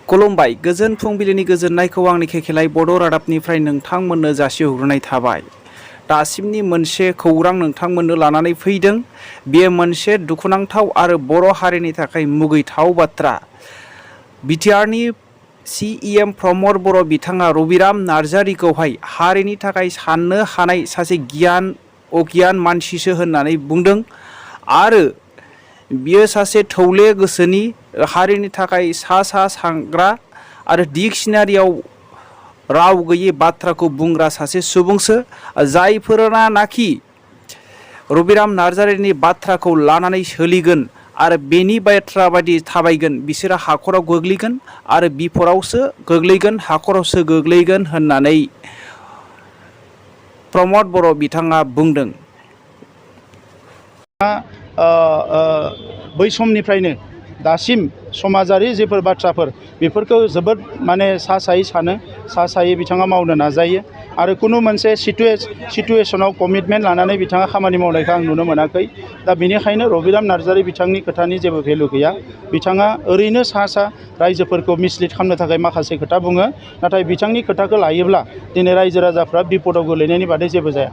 खुलुमबाय गोजोन फुंबिलिनि गोजोननायखौ आंनि खेखेलाय बड' रादाबनिफ्राय नोंथांमोननो जासिहरनाय थाबाय। दासिमनि मोनसे खौरां नोंथांमोननो लानानै फैदों। बेयो मोनसे दुखुनांथाव आरो बर' हारिनि थाखाय मुगैथाव बाथ्रा। बिटिआरनि CEM प्रमद बर' बिथाङा रबिराम नार्जारीखौहाय हारिनि थाखाय साननो हानाय सासे अगियान मानसिसो होननानै बुंदों आरो बियो सासे थौले गोसोनि हारिनि थाखाय सा सांग्रा आरो डिक्शनारियाव राव गैयै बाथ्राखौ बुंग्रा सासे सुबुंसो। जायफोरानाखि रबिराम नार्जारीनि बाथ्राखौ लानानै सोलिगोन आरो बेनि बाथ्रा बायदि थाबायगोन बिसोरो हाखराव गोग्लैगोन आरो बिपदावसो गोग्लैगोन हाखरावसो गोग्लैगोन होननानै प्रमद बर' बिथाङा बुंदों। बै समनिफ्रायनो दासिम समाजारि जेफोर बाथ्राफोर बेफोरखौ जोबोद माने सायै सानो सायै बिथाङा मावनो नाजायो आरो कुनु मोनसे सिटुएशनाव कमिटमेन्ट लानानै बिथाङा खामानि मावनायखौ आं नुनो मोनाखै। दा बेनिखायनो रबिराम नार्जारी बिथांनि खोथानि जेबो भेलु गैया। बिथाङा ओरैनो सा रायजोफोरखौ मिसलिड खालामनो थाखाय माखासे खोथा बुङो, नाथाय बिथांनि खोथाखौ लायोब्ला दिनै रायजो राजाफ्रा बिपदाव गोलैनायनि बादै जेबो जाया।